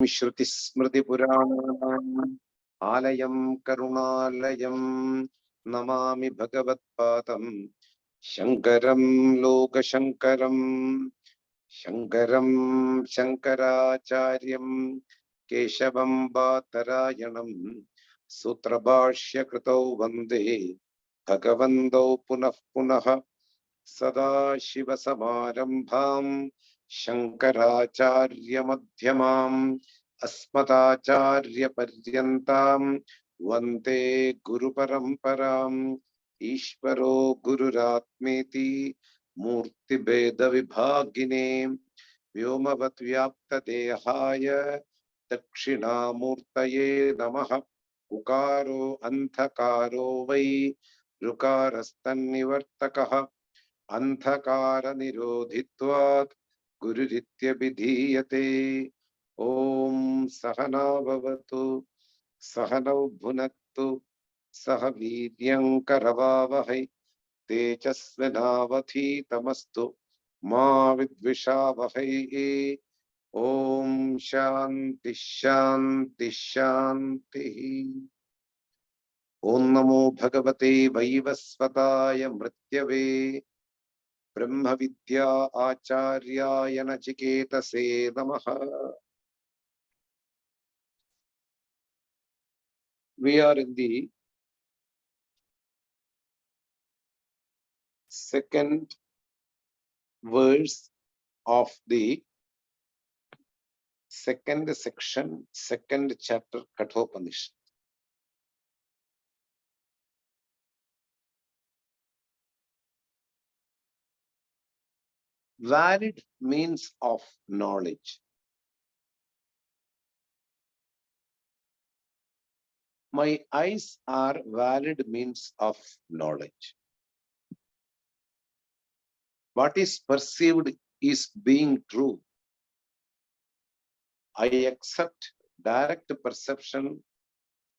Shrutismritipuranam Alayam Karunalayam Namami Bhagavatpadam Shankaram Lokashankaram Shankaram Shankaracharyam Keshavam Bhattarayanam Sutrabhashya Kritau Vande Bhagavandau Punah Punah Sada Shiva Samarambham Shankaracharya Madhyamam Asmatacharya Paryantam Vande Guru Paramparam Ishvaro Gururatmeti Murti Beda Vibhagine Vyomavat Vyapta Dehaya Dakshinamurtaye Namaha Ukaro Anthakaro Vai Rukarastan Anthakara nirodhitvat gururitya vidhiyate. Om Sahana Bhavatu Sahanau Bhunaktu Sahaviryam Karavavahai Tejasvinavathi Tamastu Ma Vidvishavahai. Om Shanti Shanti Shanti. Om Namo Bhagavate Vaivasvataya Mrityave Brahma Vidya Acharyaya Nachiketase Namaha. We are in the second verse of the second section, second chapter, Kaṭha Upaniṣad. Valid means of knowledge. My eyes are valid means of knowledge. What is perceived is being true. I accept direct perception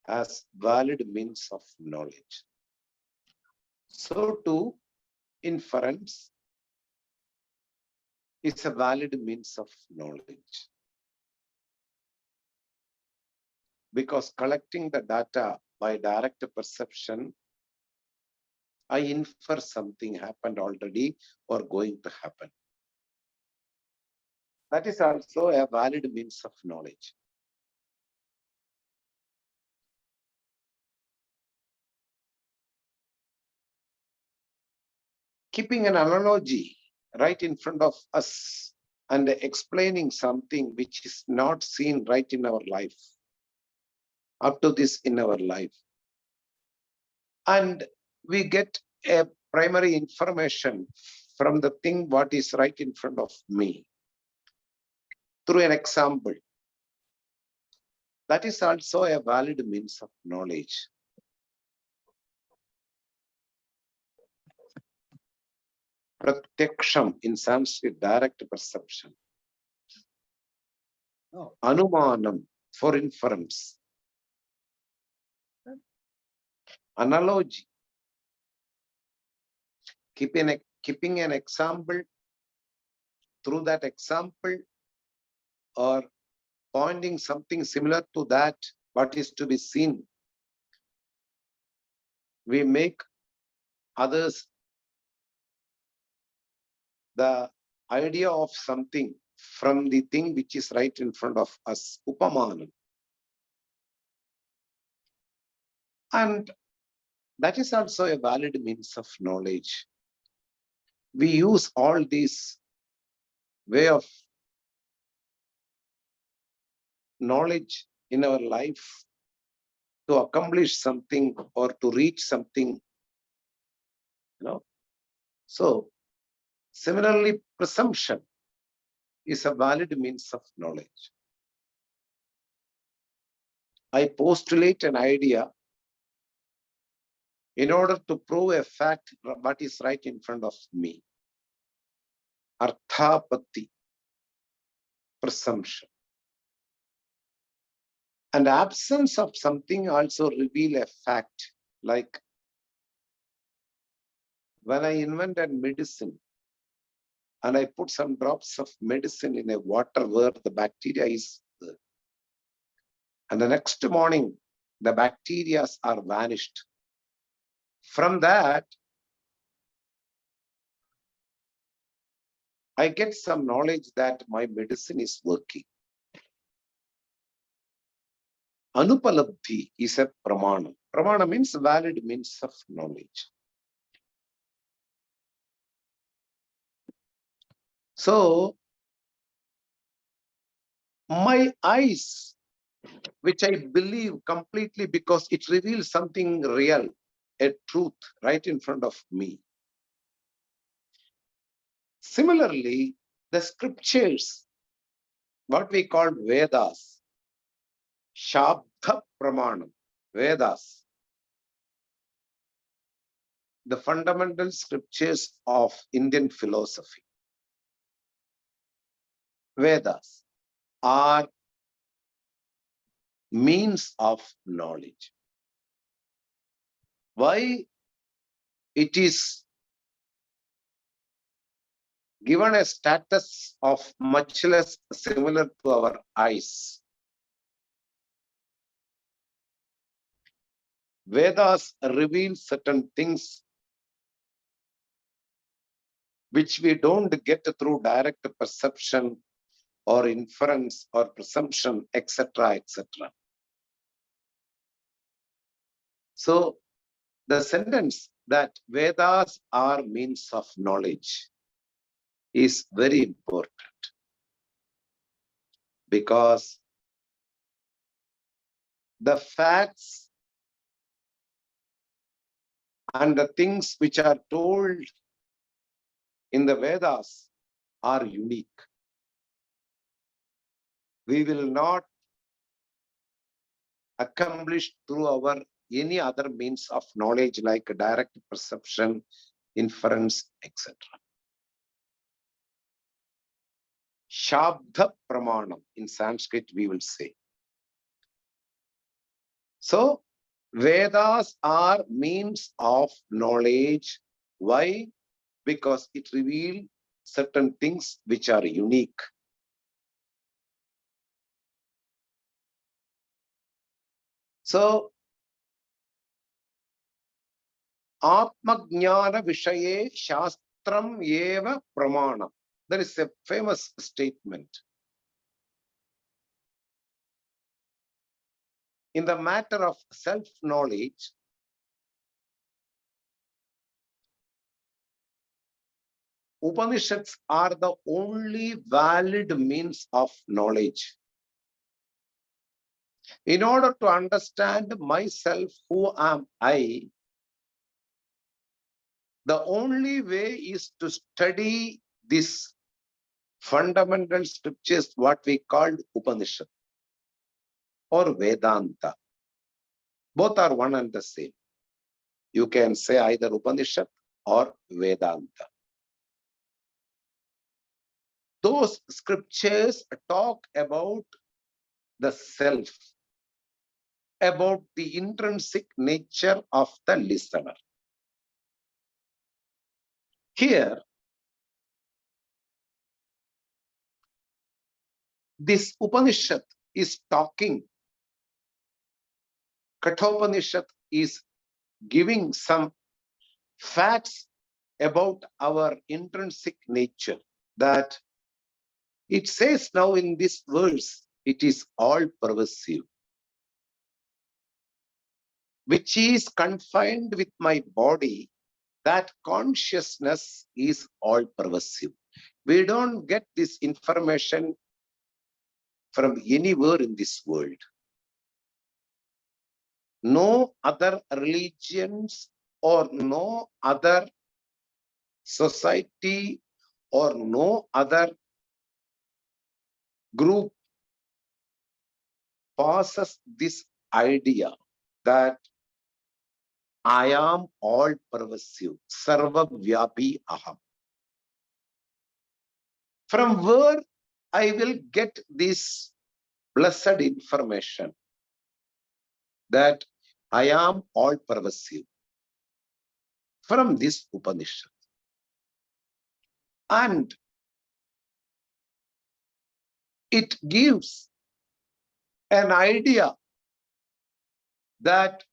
as valid means of knowledge. So too, inference is a valid means of knowledge. Because collecting the data by direct perception, I infer something happened already or going to happen. That is also a valid means of knowledge. Keeping an analogy right in front of us and explaining something which is not seen right in our life, up to this in our life. And we get a primary information from the thing what is right in front of me through an example. That is also a valid means of knowledge. Pratyaksham in Sanskrit, direct perception. Anumanam for inference. Analogy. Keeping an example, through that example, or pointing something similar to that, what is to be seen, we make others the idea of something from the thing which is right in front of us, upamanam. And that is also a valid means of knowledge. We use all these way of knowledge in our life to accomplish something or to reach something, So, similarly, presumption is a valid means of knowledge. I postulate an idea in order to prove a fact what is right in front of me. Arthapatti, presumption. And absence of something also reveal a fact, like when I invented medicine and I put some drops of medicine in a water where the bacteria is And the next morning, the bacteria are vanished. From that, I get some knowledge that my medicine is working. Anupalabdhi is a pramana. Pramana means valid means of knowledge. So, my eyes, which I believe completely because it reveals something real, a truth right in front of me. Similarly, the scriptures, what we call Vedas, Shabda Pramanam, Vedas, the fundamental scriptures of Indian philosophy, Vedas, are means of knowledge. Why it is given a status of much less similar to our eyes? Vedas reveal certain things which we don't get through direct perception or inference or presumption, etc., etc. So the sentence that Vedas are means of knowledge is very important, because the facts and the things which are told in the Vedas are unique. We will not accomplish through our any other means of knowledge like direct perception, inference, etc. Shabda Pramanam in Sanskrit we will say. So Vedas are means of knowledge. Why? Because it reveals certain things which are unique. So Atmajnana Vishaye Shastram Eva Pramana. There is a famous statement. In the matter of self-knowledge, Upanishads are the only valid means of knowledge. In order to understand myself, who am I, the only way is to study this fundamental scriptures, what we call Upanishad or Vedanta. Both are one and the same. You can say either Upanishad or Vedanta. Those scriptures talk about the self, about the intrinsic nature of the listener. Here, this Upanishad is talking, Kaṭha Upaniṣad is giving some facts about our intrinsic nature, that it says now in this verse, it is all pervasive, which is confined with my body, that consciousness is all pervasive. We don't get this information from anywhere in this world. No other religions or no other society or no other group passes this idea that I am all pervasive, sarva vyapi aham. From where I will get this blessed information that I am all pervasive? From this Upanishad. And it gives an idea that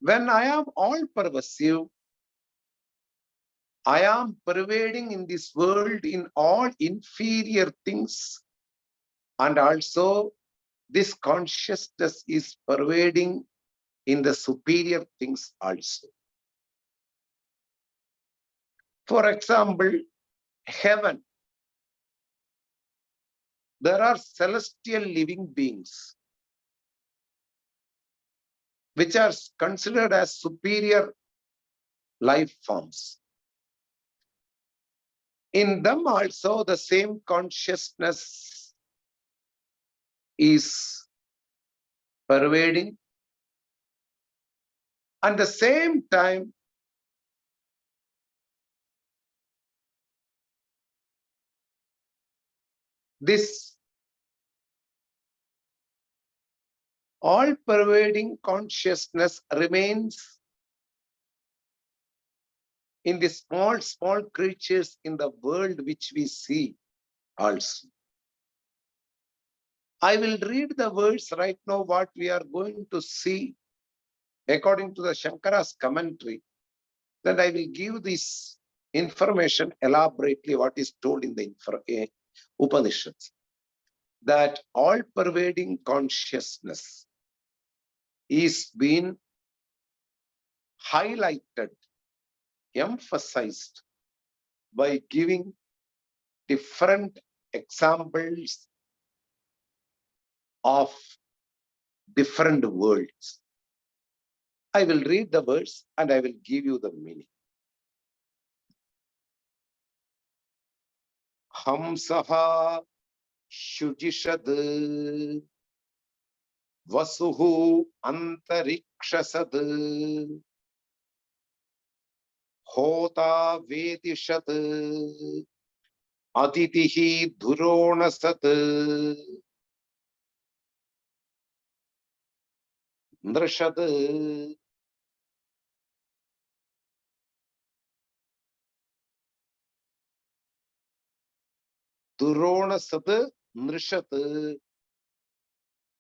when I am all pervasive, I am pervading in this world in all inferior things, and also this consciousness is pervading in the superior things also. For example, heaven. There are celestial living beings which are considered as superior life forms. In them also the same consciousness is pervading. At the same time, this all-pervading consciousness remains in the small, small creatures in the world which we see also. I will read the words right now, what we are going to see according to the Shankara's commentary. Then I will give this information elaborately, what is told in the Upanishads. That all-pervading consciousness is being highlighted, emphasized by giving different examples of different worlds. I will read the words and I will give you the meaning. Hamsaha shujishad vasuhu antarikshasad hota vedishat aditihi dhuronasat nrishad dhuronasat nrishat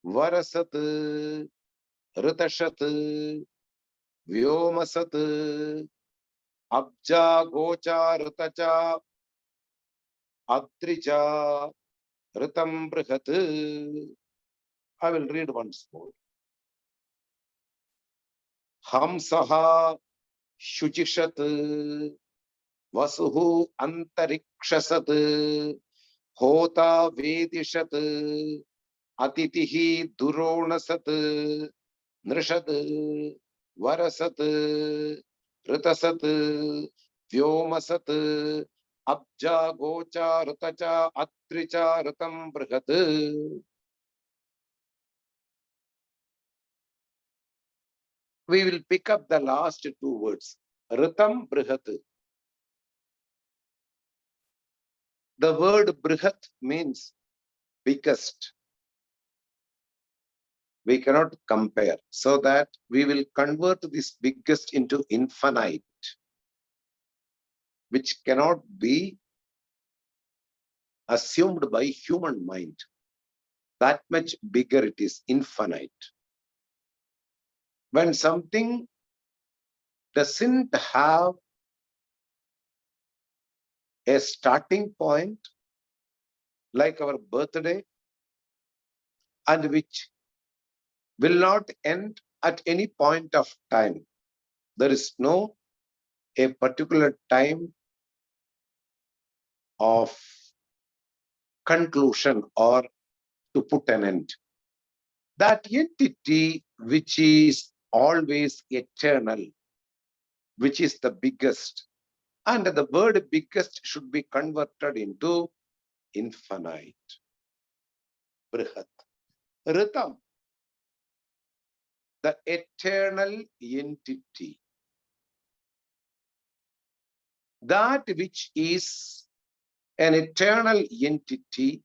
varasat ritashat vyomasat abja gocha ritacha adrija ritam brihat. I will read once more. Hamsaha shujishat vasuhu antarikshasat hota vedishat atitihi dhuronasat nrishad varasat ritasat vyomasat abja gocha ritacha atricha ritam brihat. We will pick up the last two words. Ritam brihat. The word brihat means biggest. We cannot compare. So that we will convert this biggest into infinite, which cannot be assumed by human mind. That much bigger it is, infinite. When something doesn't have a starting point, like our birthday, and which will not end at any point of time. There is no a particular time of conclusion or to put an end. That entity which is always eternal, which is the biggest, and the word biggest should be converted into infinite. Brihat. Ritam, the eternal entity. That which is an eternal entity,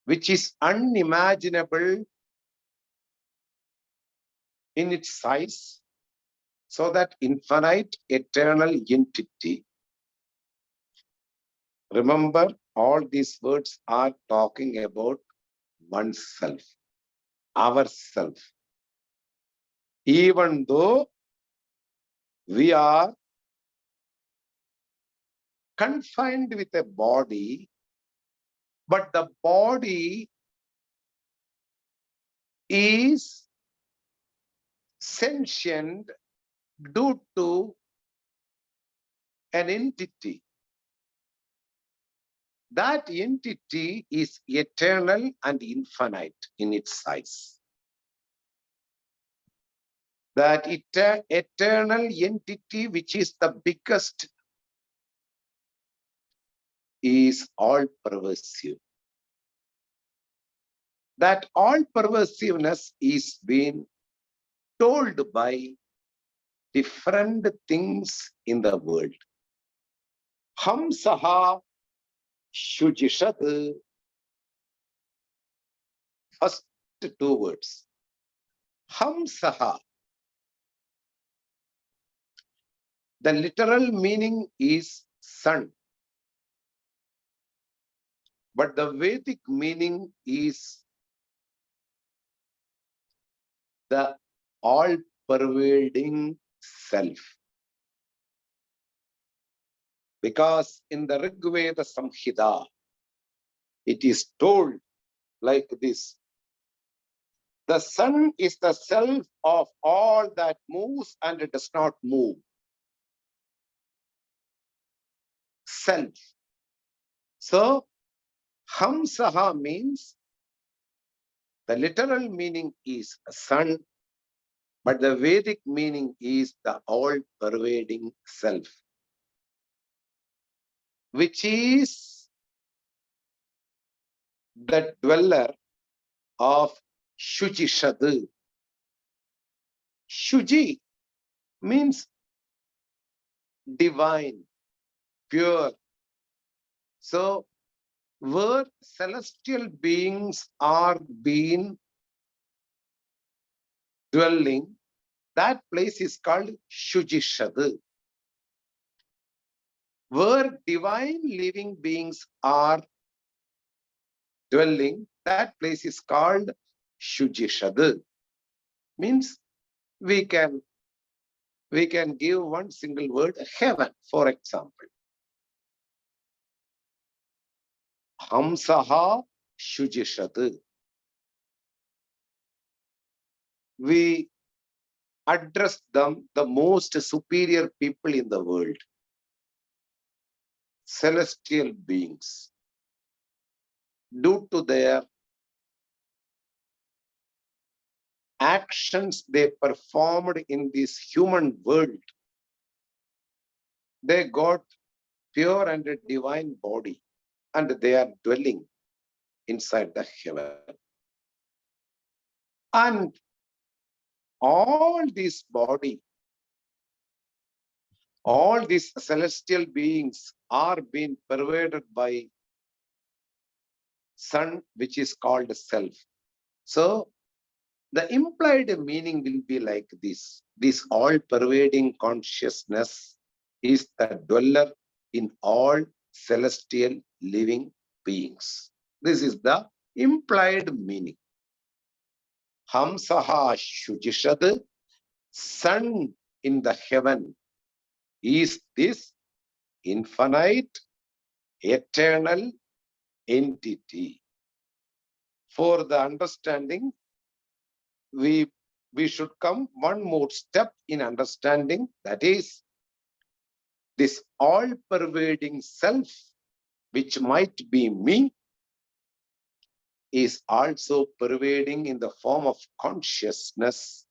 which is unimaginable in its size, so that infinite eternal entity. Remember, All these words are talking about oneself, ourself. Even though we are confined with a body, but the body is sentient due to an entity. That entity is eternal and infinite in its size. That eternal entity, which is the biggest, is all-pervasive. That all-pervasiveness is being told by different things in the world. Hamsaha Shujishad. First two words. Hamsaha. The literal meaning is sun. But the Vedic meaning is the all-pervading self. Because in the Rig Veda Samhita, it is told like this. The sun is the self of all that moves and it does not move. Self. So, Hamsaha means the literal meaning is sun, but the Vedic meaning is the all-pervading self, which is the dweller of Shujishad. Shuji means divine, pure. So, where celestial beings are being dwelling, that place is called Shujishad. Where divine living beings are dwelling, that place is called Shujishad. Means we can give one single word, heaven, for example. Hamsaha Shujishad. We address them, the most superior people in the world, celestial beings. Due to their actions they performed in this human world, they got pure and divine body, and they are dwelling inside the heaven. And all this body, all these celestial beings are being pervaded by sun, which is called self. So the implied meaning will be like this. This all-pervading consciousness is the dweller in all celestial living beings. This is the implied meaning. Hamsaha Shujishad, sun in the heaven, is this infinite, eternal entity. For the understanding, we should come one more step in understanding, that is, this all-pervading self, which might be me, is also pervading in the form of consciousness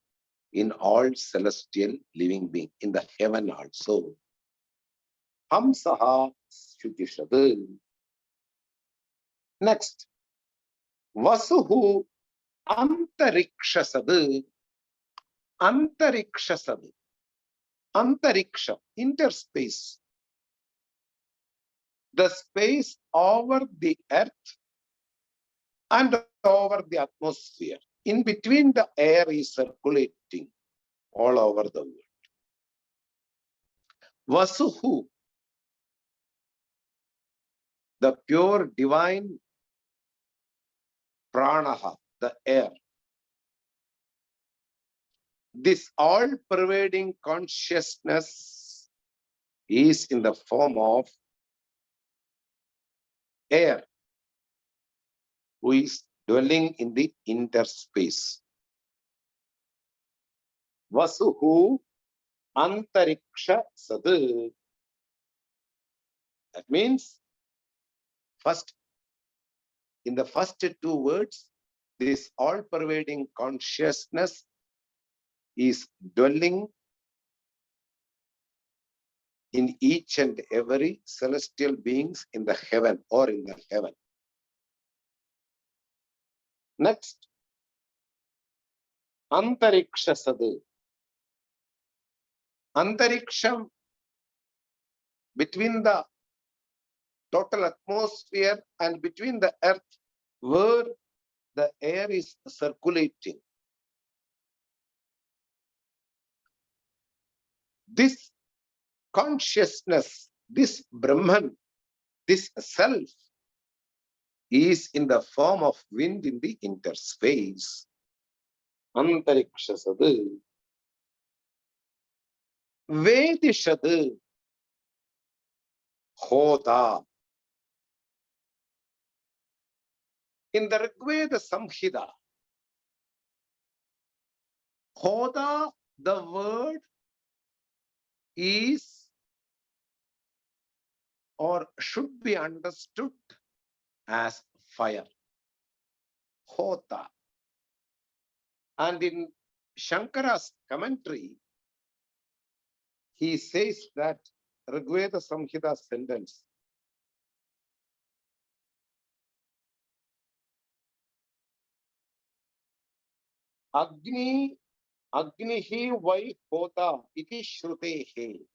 in all celestial living beings, in the heaven also. Hamsaha Shujishad. Next, Vasuhu Antarikshasad. Antarikshasad. Antariksha, interspace. The space over the earth and over the atmosphere. In between, the air is circulating all over the world. Vasuhu. the pure divine pranaha, the air. This all-pervading consciousness is in the form of air, who is dwelling in the interspace. Vasuhu antariksha sad. That means, first, in the first two words, this all-pervading consciousness is dwelling in each and every celestial beings in the heaven or in the heaven. Next, antariksha sad. Antariksham, between the total atmosphere and between the earth, where the air is circulating. This consciousness, this Brahman, this self, is in the form of wind in the interspace. Antariksha sad. Vedishad hoda. In the Rigveda Samhita, hoda, the word is or should be understood as fire. Hota. And in Shankara's commentary, he says that Rigveda Samhita sentence, Agnihi vai hota iti shrutehe.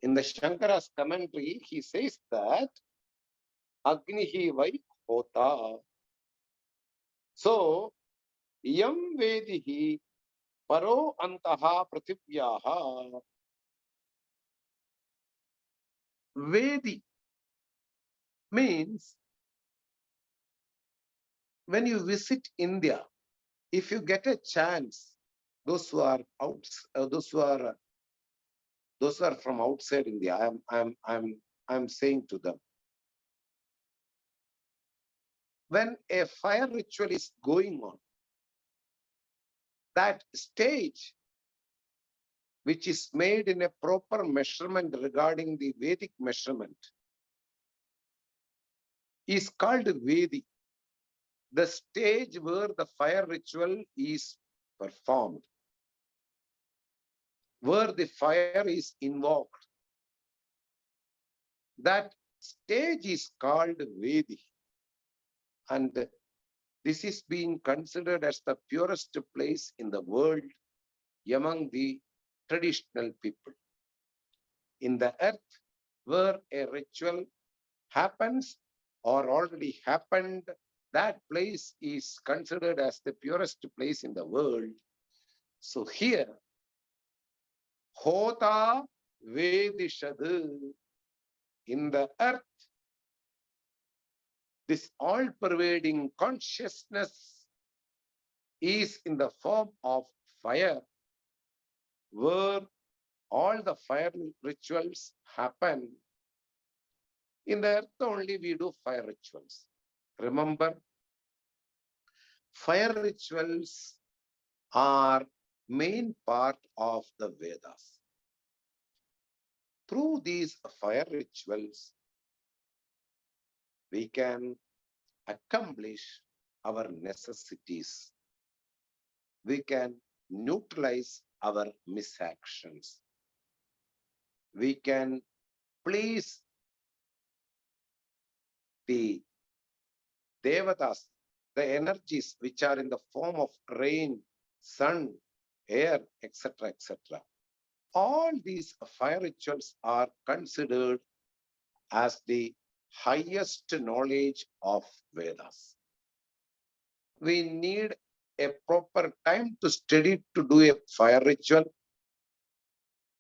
In the Shankara's commentary, he says that Agnihi vai hota. So, yam vedihi paro antaha prathivyaha. Vedi means, when you visit India, if you get a chance, those who are from outside India, I'm saying to them, when a fire ritual is going on, that stage, which is made in a proper measurement regarding the Vedic measurement, is called Vedi. The stage where the fire ritual is performed, where the fire is invoked. That stage is called Vedi. And this is being considered as the purest place in the world among the traditional people. In the earth, where a ritual happens or already happened, that place is considered as the purest place in the world. So here, Hota Vedishad, in the earth, this all-pervading consciousness is in the form of fire, where all the fire rituals happen. In the earth only we do fire rituals. Remember, fire rituals are main part of the Vedas. Through these fire rituals, we can accomplish our necessities. We can neutralize our misactions. We can please the Devatas, the energies which are in the form of rain, sun, air, etc., etc. All these fire rituals are considered as the highest knowledge of Vedas. We need a proper time to study to do a fire ritual.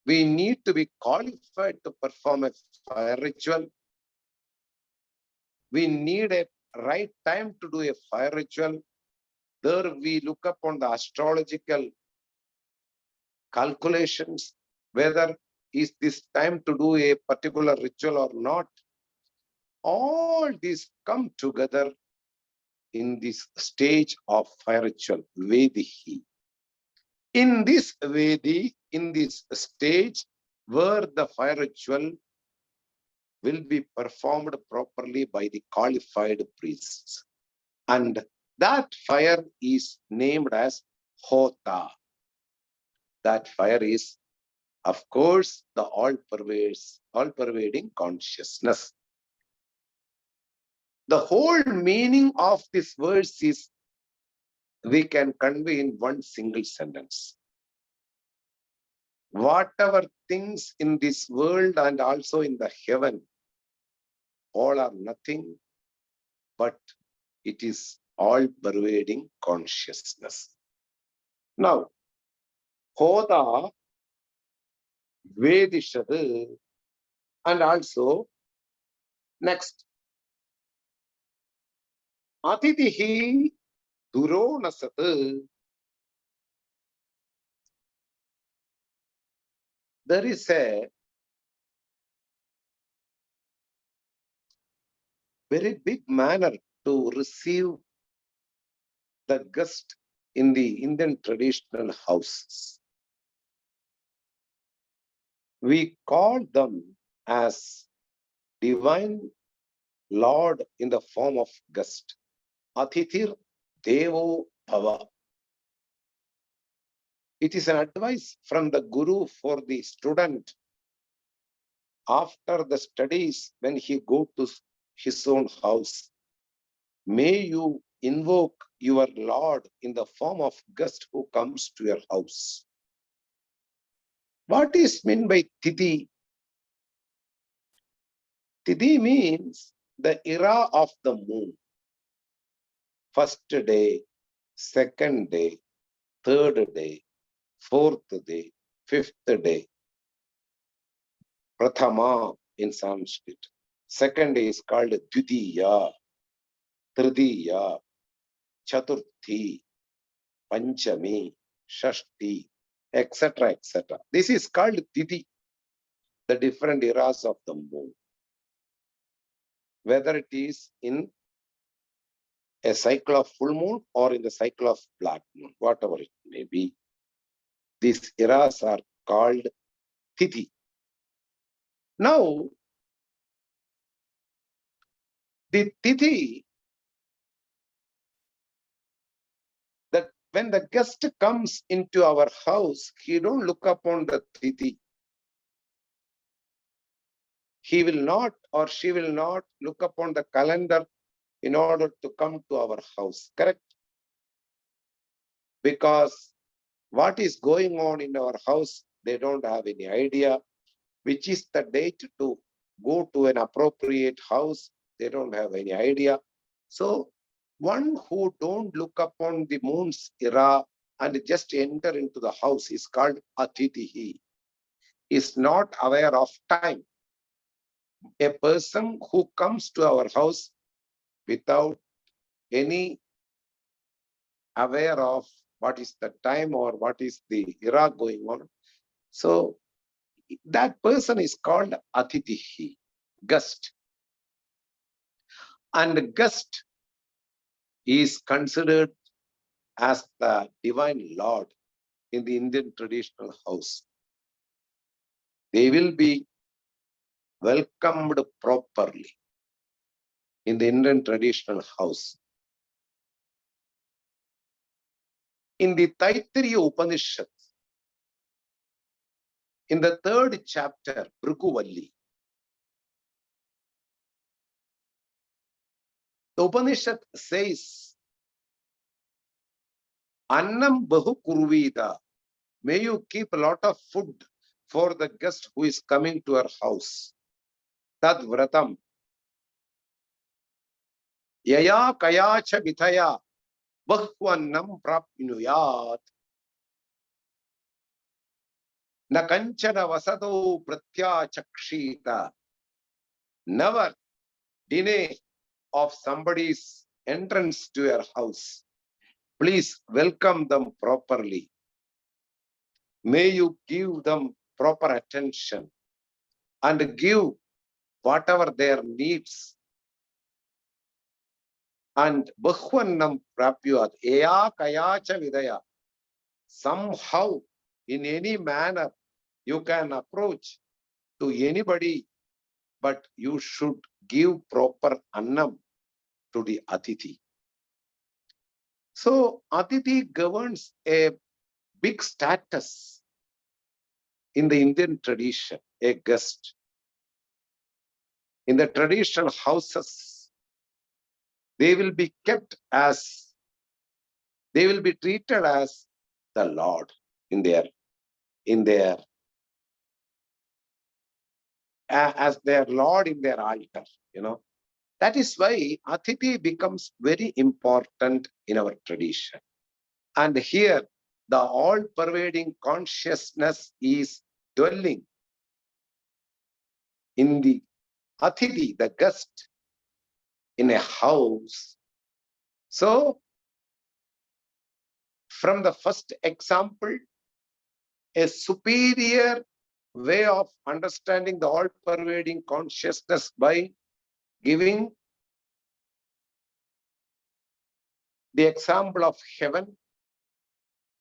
We need to be qualified to perform a fire ritual. we need a right time to do a fire ritual. There we look upon the astrological calculations, whether is this time to do a particular ritual or not. All these come together in this stage of fire ritual, Vedihi. In this Vedi, in this stage where the fire ritual will be performed properly by the qualified priests. And that fire is named as Hota. That fire is, of course, the all-pervading consciousness. The whole meaning of this verse is we can convey in one single sentence. Whatever things in this world and also in the heaven, all are nothing but it is all-pervading consciousness. Now, Hoda, Vedishad, and also next, Atitihi Duronasat. There is a very big manner to receive the guest in the Indian traditional houses. We call them as divine Lord in the form of guest. Atithir Devo Bhava. It is an advice from the Guru for the student after the studies when he go to his own house. May you invoke your Lord in the form of guest who comes to your house. What is meant by Tithi? Tithi means the era of the moon. First day, second day, third day, fourth day, fifth day. Prathama in Sanskrit. Second day is called Dvitiya, Tritiya, Chaturthi, Panchami, Shashti, etc., etc. This is called Tithi, the different eras of the moon. Whether it is in a cycle of full moon or in the cycle of black moon, whatever it may be, these eras are called Tithi. Now, the Tithi, that when the guest comes into our house, he don't look upon the Tithi. He will not or she will not look upon the calendar in order to come to our house, correct? Because what is going on in our house, they don't have any idea. Which is the date to go to an appropriate house, they don't have any idea. So one who don't look upon the moon's era and just enter into the house is called Atitihi, is not aware of time. A person who comes to our house without any aware of what is the time or what is the era going on, so that person is called Atitihi, guest. And guest is considered as the divine Lord in the Indian traditional house. They will be welcomed properly in the Indian traditional house. In the Taittiriya Upanishad, in the 3rd chapter, Bhrigu, the Upanishad says, Annam Bahu Kurvida. May you keep a lot of food for the guest who is coming to our house. Tad Vratam. Yaya Kayacha Mithaya Bahvannam Prapnuyat. Nakanchana Vasado Pratya Chakshita. Never delay of somebody's entrance to your house, please welcome them properly. May you give them proper attention and give whatever their needs. And Bahvannam Prapyuat Eya Kayacha Vidaya. Somehow, in any manner, you can approach to anybody, but you should give proper annam to the Atithi. So, Atithi governs a big status in the Indian tradition, a guest. In the traditional houses, they will be kept as, they will be treated as the Lord in their, as their Lord in their altar, you know. That is why Atithi becomes very important in our tradition. And here, the all-pervading consciousness is dwelling in the Atithi, the guest, in a house. So, from the first example, a superior way of understanding the all-pervading consciousness by giving the example of heaven.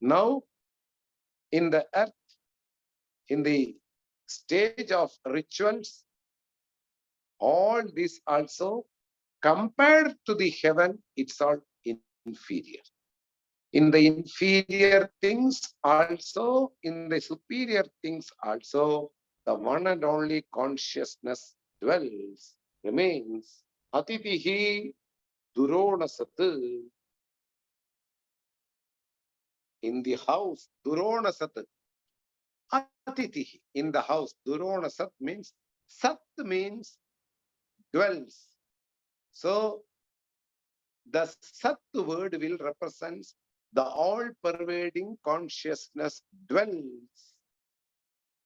Now, in the earth, in the stage of rituals, all this also, compared to the heaven, it's all inferior. In the inferior things also, in the superior things also, the one and only consciousness dwells, remains. Atitihi Duronasat. In the house, Duronasat. Atitihi, in the house, Duronasat means, Sat means dwells. So, the Sat word will represent the all-pervading consciousness dwells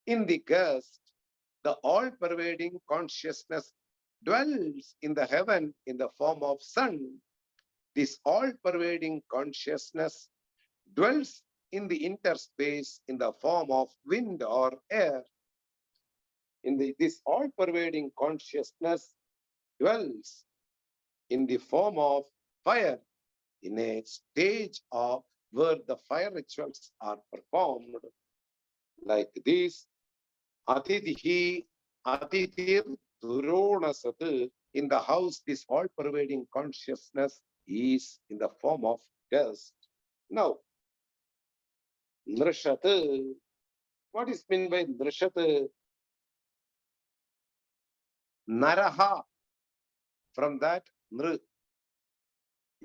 in the guest. The all-pervading consciousness dwells in the heaven in the form of sun. This all-pervading consciousness dwells in the interspace in the form of wind or air. This all-pervading consciousness dwells in the form of fire, in a stage of where the fire rituals are performed like this. Atitihi, Atitir Duronasat. In the house, this all-pervading consciousness is in the form of guest. Now, Nrishat. What is meant by Nrishat? Naraha. From that, Nr.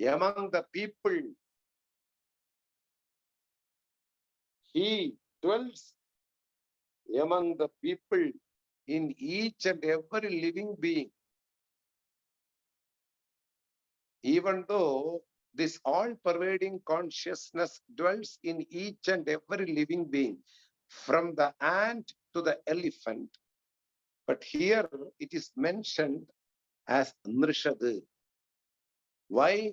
Among the people, he dwells among the people in each and every living being. Even though this all-pervading consciousness dwells in each and every living being, from the ant to the elephant. But here it is mentioned as Nrishad. Why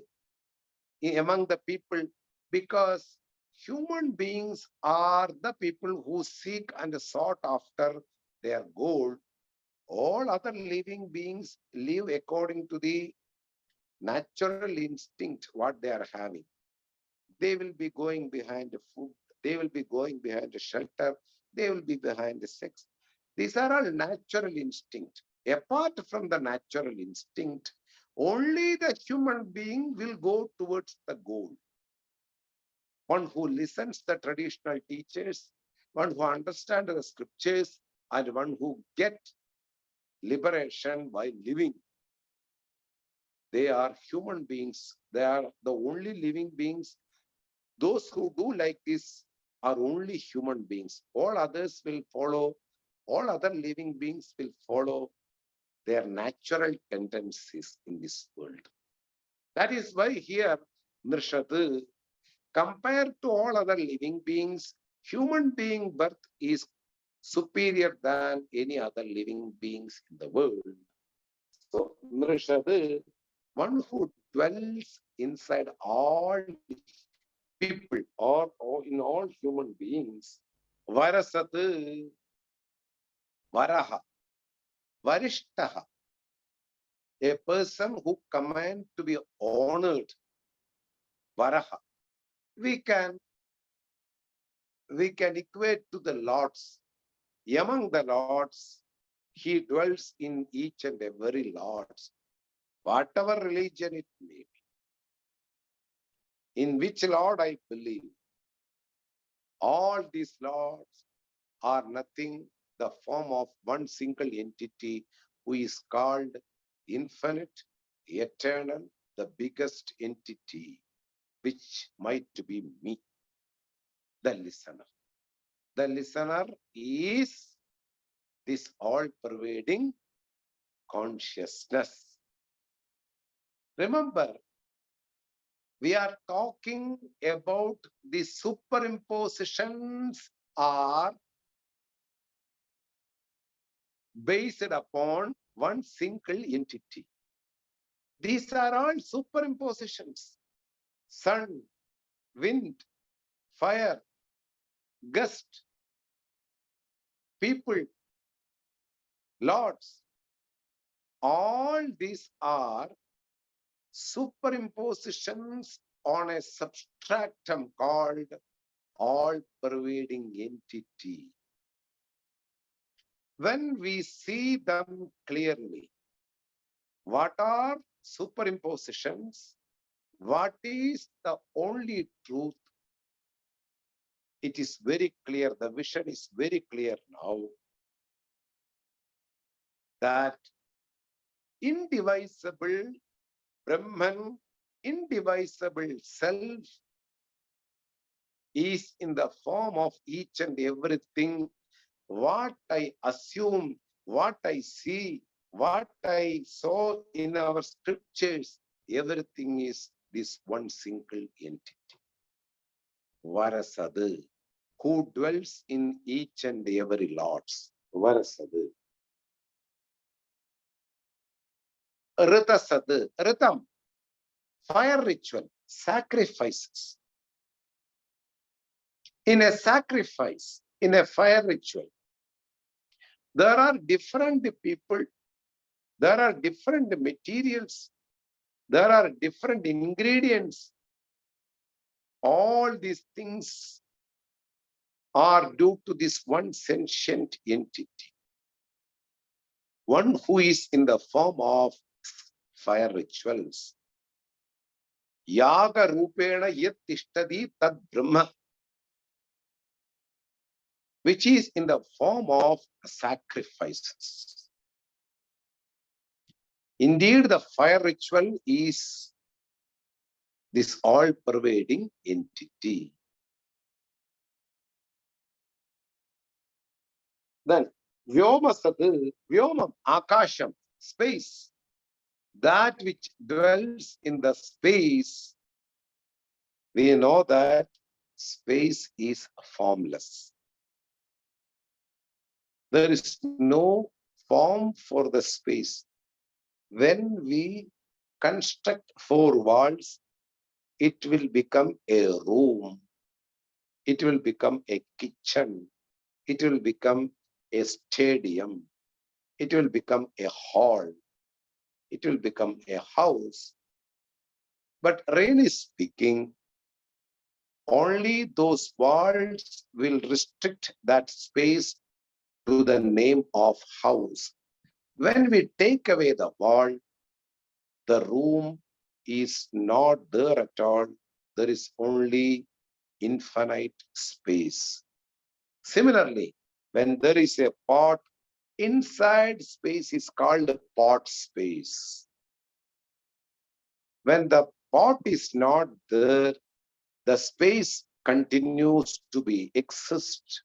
among the people? Because human beings are the people who seek and sought after their goal. All other living beings live according to the natural instinct, what they are having. They will be going behind the food. They will be going behind the shelter. They will be behind the sex. These are all natural instinct. Apart from the natural instinct, only the human being will go towards the goal. One who listens the traditional teachers, one who understands the scriptures, and one who gets liberation by living. They are human beings. They are the only living beings. Those who do like this are only human beings. All others will follow, all other living beings will follow their natural tendencies in this world. That is why here, Nrishat, compared to all other living beings, human being birth is superior than any other living beings in the world. So, Nrishat, one who dwells inside all people or in all human beings. Varasat, Varaha, Varishtaha, a person who commands to be honored. Varaha. We can equate to the lords. Among the lords, he dwells in each and every lords, whatever religion it may be. In which Lord I believe, all these lords are nothing the form of one single entity who is called infinite, eternal, the biggest entity, which might be me, the listener. The listener is this all-pervading consciousness. Remember, we are talking about the superimpositions are based upon one single entity. These are all superimpositions. Sun, wind, fire, gust, people, lords. All these are superimpositions on a substratum called all-pervading entity. When we see them clearly, what are superimpositions? What is the only truth? It is very clear, the vision is very clear now that indivisible Brahman, indivisible self is in the form of each and everything. What I assume, what I see, what I saw in our scriptures, everything is this one single entity. Varasadu, who dwells in each and every lords. Varasadu. Ritasadu, Ritam, fire ritual, sacrifices. In a sacrifice, in a fire ritual, there are different people, there are different materials, there are different ingredients. All these things are due to this one sentient entity, one who is in the form of fire rituals. Yaga rupena yat tishtadi tad brahma, which is in the form of sacrifices. Indeed, the fire ritual is this all-pervading entity. Then, Vyomasadu, Vyomam, Akasham, space, that which dwells in the space, we know that space is formless. There is no form for the space. When we construct four walls, it will become a room. It will become a kitchen. It will become a stadium. It will become a hall. It will become a house. But really speaking, only those walls will restrict that space to the name of house. When we take away the wall, the room is not there at all. There is only infinite space. Similarly, when there is a pot, inside space is called pot space. When the pot is not there, the space continues to be exist.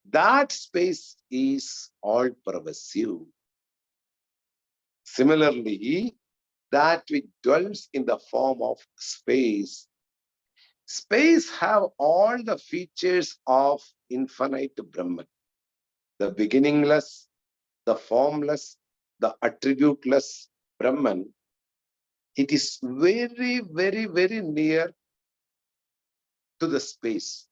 That space is all pervasive. Similarly, that which dwells in the form of space, space have all the features of infinite Brahman. The beginningless, the formless, the attributeless Brahman It is very, very, very near to the space.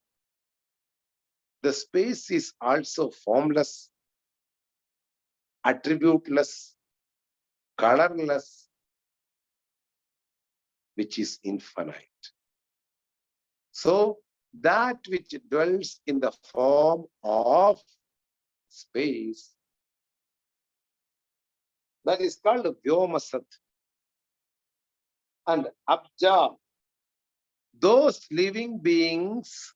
The space is also formless, attributeless, colorless, which is infinite. So that which dwells in the form of space, that is called Vyomasat. And Abja, those living beings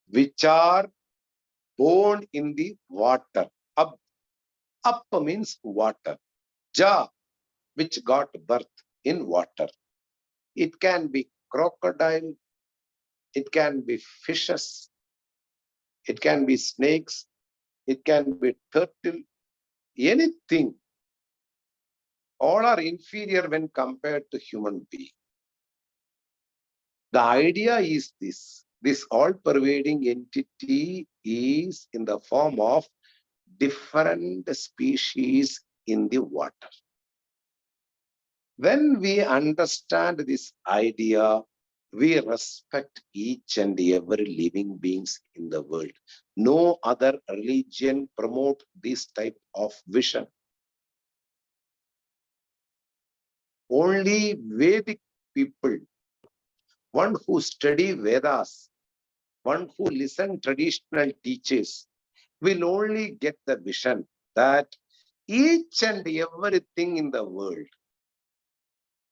which are born in the water. Up means water. Ja, which got birth in water. It can be crocodile, it can be fishes, it can be snakes, it can be turtle, anything. All are inferior when compared to human being. The idea is this all-pervading entity is in the form of different species in the water. When we understand this idea, we respect each and every living beings in the world. No other religion promote this type of vision. Only Vedic people, one who study Vedas, one who listen traditional teachers, will only get the vision that each and everything in the world,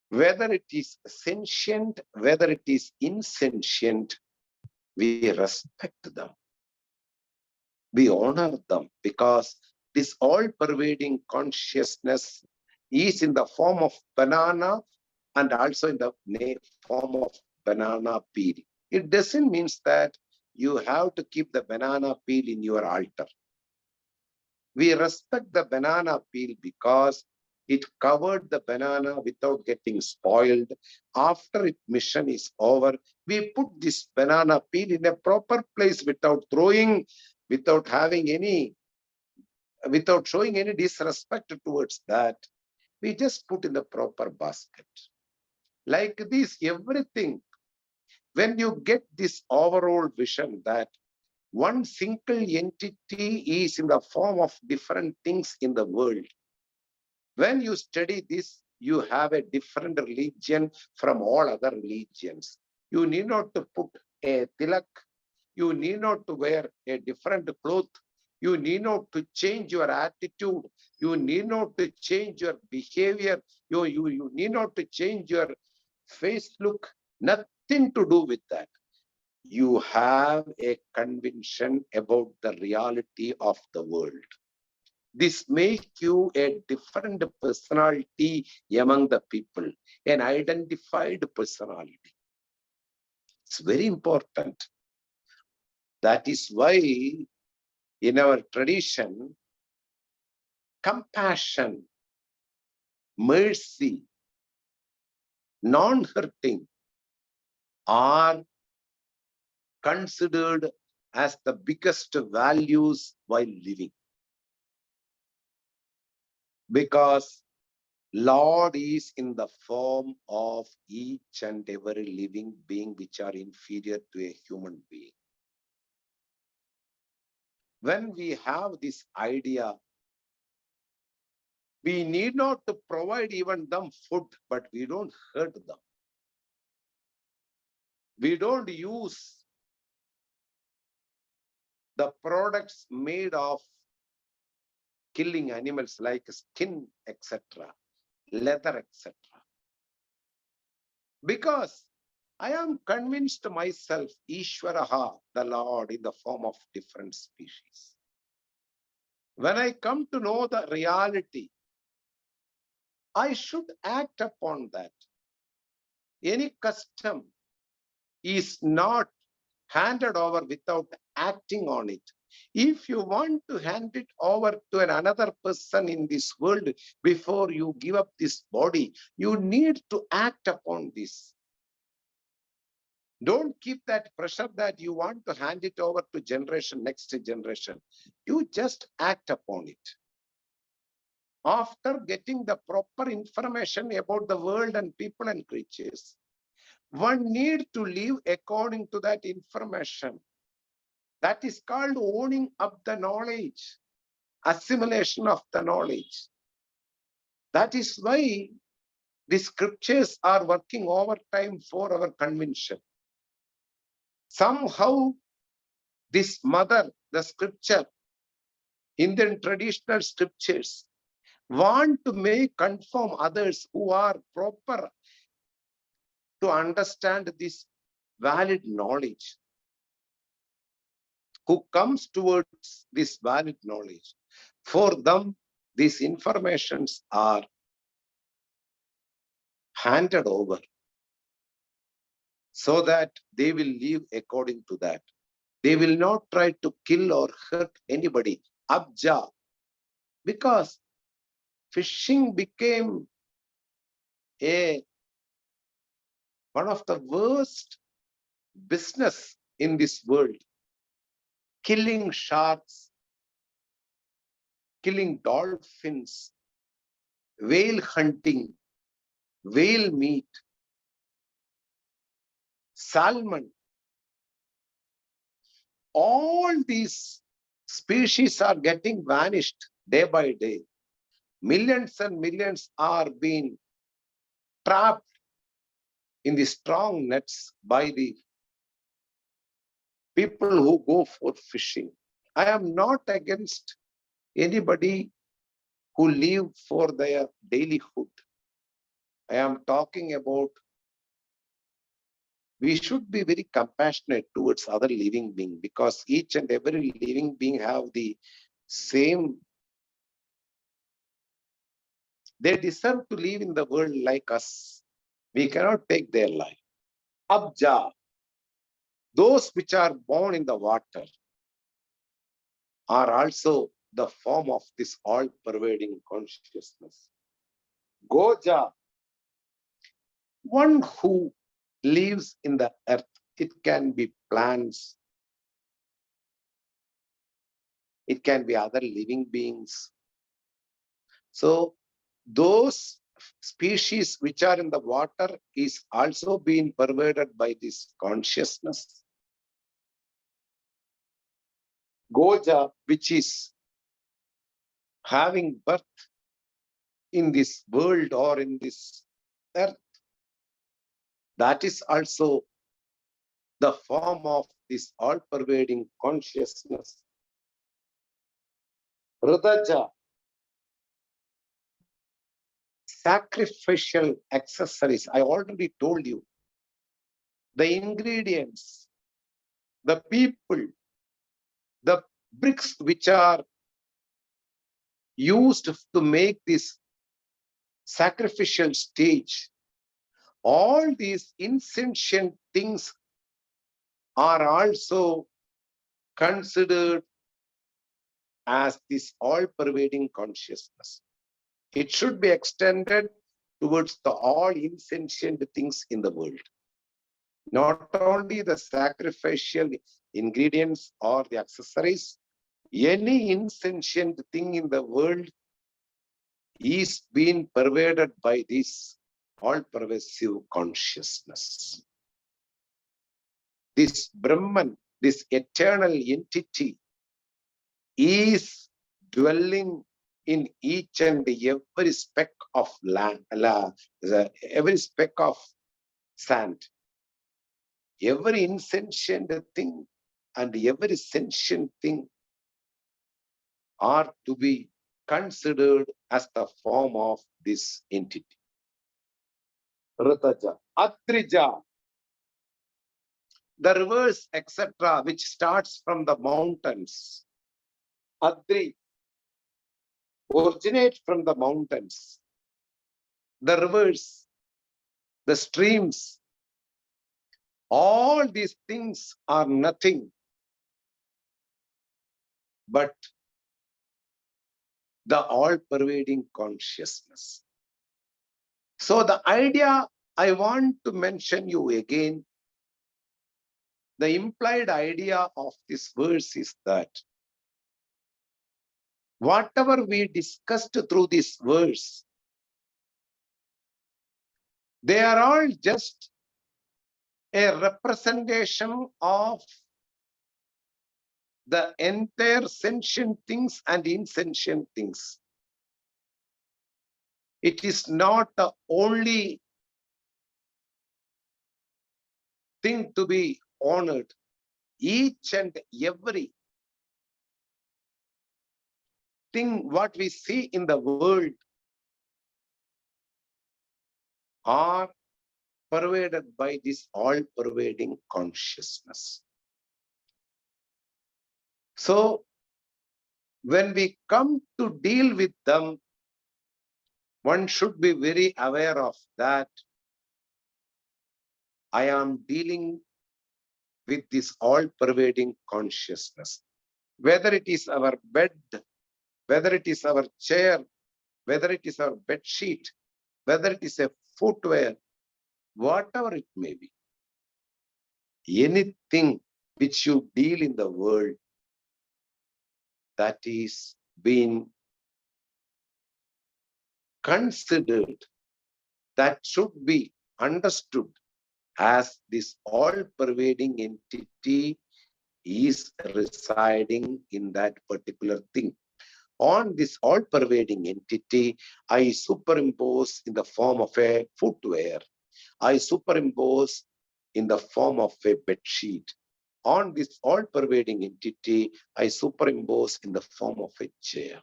whether it is sentient, whether it is insentient, we respect them. We honor them because this all-pervading consciousness is in the form of banana and also in the form of banana peel. It doesn't mean that you have to keep the banana peel in your altar. We respect the banana peel because it covered the banana without getting spoiled. After its mission is over, we put this banana peel in a proper place without throwing, without showing any disrespect towards that. We just put in the proper basket. Like this, everything. When you get this overall vision that one single entity is in the form of different things in the world. When you study this, you have a different religion from all other religions. You need not to put a tilak. You need not to wear a different cloth. You need not to change your attitude. You need not to change your behavior. You need not to change your face look. Nothing to do with that. You have a conviction about the reality of the world. This makes you a different personality among the people, an identified personality. It's very important. That is why in our tradition, compassion, mercy, non-hurting are considered as the biggest values while living. Because Lord is in the form of each and every living being which are inferior to a human being. When we have this idea, we need not to provide even them food, but we don't hurt them. We don't use the products made of killing animals like skin, etc., leather, etc. Because I am convinced myself, Ishwaraha, the Lord, in the form of different species. When I come to know the reality, I should act upon that. Any custom is not handed over without acting on it. If you want to hand it over to another person in this world before you give up this body, you need to act upon this. Don't keep that pressure that you want to hand it over to next generation. You just act upon it. after getting the proper information about the world and people and creatures, one need to live according to that information. That is called owning up the knowledge, assimilation of the knowledge. That is why the scriptures are working overtime for our conviction. Somehow, this mother, the scripture, Indian traditional scriptures, want to make conform others who are proper to understand this valid knowledge, who comes towards this valid knowledge. For them, these informations are handed over so that they will live according to that. They will not try to kill or hurt anybody. Abja. Because fishing became one of the worst business in this world. Killing sharks, killing dolphins, whale hunting, whale meat, salmon. All these species are getting vanished day by day. Millions and millions are being trapped in the strong nets by the people who go for fishing. I am not against anybody who live for their daily food. I am talking about we should be very compassionate towards other living being, because each and every living being have the same. They deserve to live in the world like us. We cannot take their life. Abja, those which are born in the water, are also the form of this all-pervading consciousness. Goja, one who lives in the earth. It can be plants, it can be other living beings. So those species which are in the water is also being pervaded by this consciousness. Goja, which is having birth in this world or in this earth, that is also the form of this all-pervading consciousness. Rudaja, sacrificial accessories. I already told you. The ingredients, the people, the bricks which are used to make this sacrificial stage, all these insentient things are also considered as this all-pervading consciousness. It should be extended towards the all insentient things in the world. Not only the sacrificial ingredients or the accessories, any insentient thing in the world is being pervaded by this all-pervasive consciousness. This Brahman, this eternal entity, is dwelling in each and every speck of land, every speck of sand. Every insentient thing and every sentient thing are to be considered as the form of this entity. Rataja, Atrija, the rivers, etc., which starts from the mountains. Adri originate from the mountains. The rivers, the streams, all these things are nothing but the all-pervading consciousness. So the idea I want to mention you again, the implied idea of this verse is that Whatever we discussed through this verse, they are all just a representation of the entire sentient things and insentient things. It is not the only thing to be honored. Each and every thing what we see in the world are pervaded by this all-pervading consciousness. So, when we come to deal with them, one should be very aware of that. I am dealing with this all-pervading consciousness. Whether it is our bed, whether it is our chair, whether it is our bed sheet, whether it is a footwear, whatever it may be, anything which you deal in the world, that is being considered, that should be understood as this all-pervading entity is residing in that particular thing. On this all-pervading entity, I superimpose in the form of a footwear. I superimpose in the form of a bed sheet. On this all-pervading entity, I superimpose in the form of a chair.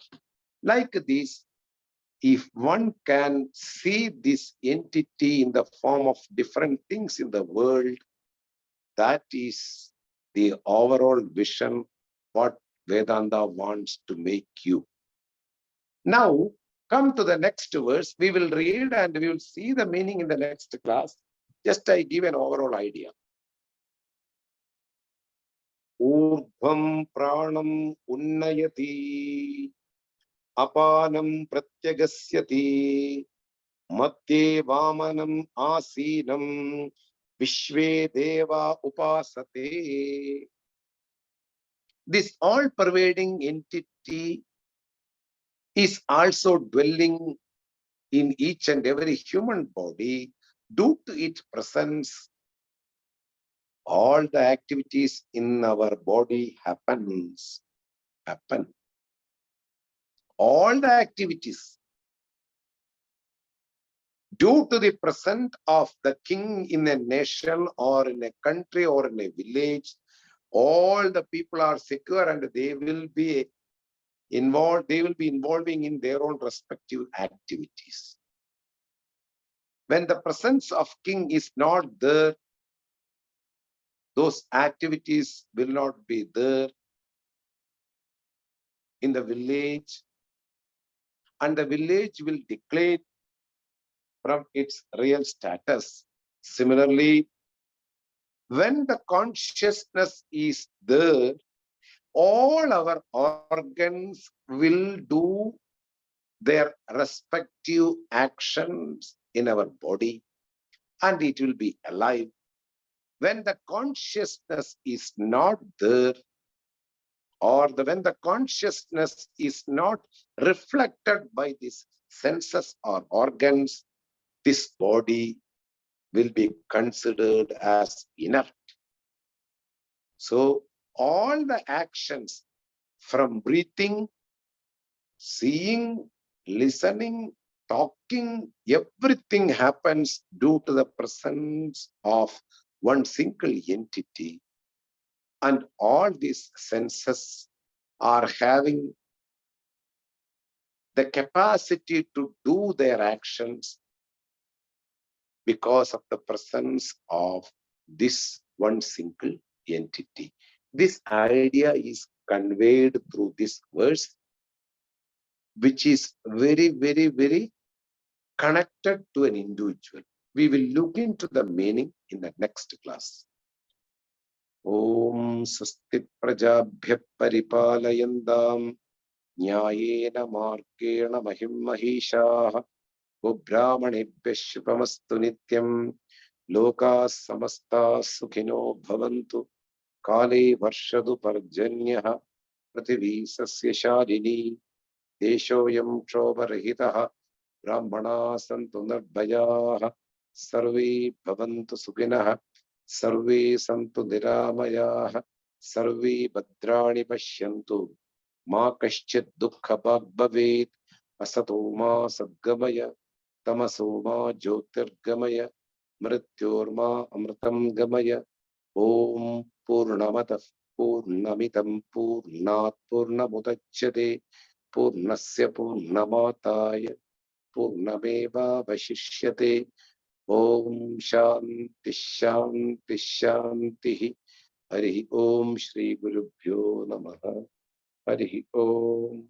Like this, if one can see this entity in the form of different things in the world, that is the overall vision what Vedanta wants to make you. Now, come to the next verse. We will read and we will see the meaning in the next class. Just I give an overall idea. Urdhvam pranam unnayati apanam pratyagasyati madhye vamanam asinam vishve deva upasate. This all-pervading entity is also dwelling in each and every human body. Due to its presence, all the activities in our body happen. All the activities. Due to the presence of the king in a nation or in a country or in a village, all the people are secure and they will be involved, they will be involving in their own respective activities. When the presence of king is not there, those activities will not be there in the village, and the village will decline from its real status. Similarly, when the consciousness is there, all our organs will do their respective actions in our body, and it will be alive. When the consciousness is not there, or when the consciousness is not reflected by these senses or organs, this body will be considered as inert. So all the actions from breathing, seeing, listening, talking, everything happens due to the presence of one single entity. And all these senses are having the capacity to do their actions because of the presence of this one single entity. This idea is conveyed through this verse, which is very, very, very connected to an individual. We will look into the meaning in the next class. Om Swasti Prajabhya Paripalayandam Nyayena Markena Mahim Mahishaha Brahmanebhya Shubhamastu Nityam Loka Samasta Sukhino Bhavantu Kale Varshadu Parjanyaha Prathivi Sasya Shadini देशोऽयं क्षोभरहितः ब्राह्मणाः सन्तु निर्भयाः सर्वे भवन्तु सुखिनः सर्वे सन्तु निरामयाः सर्वे भद्राणि पश्यन्तु मा कश्चित् दुःखभाग् भवेत् असतो मा सद्गमय तमसो मा ज्योतिर्गमय मृत्योर्मा अमृतं गमय ॐ पूर्णमतः पूर्णमिदं पूर्णात् पूर्णमुदच्यते पूर्णस्य पूर्णमादाय पूर्णमेवावशिष्यते ॐ शान्ति शान्ति शान्तिः हरिः ॐ श्री गुरुभ्यो नमः हरिः ॐ।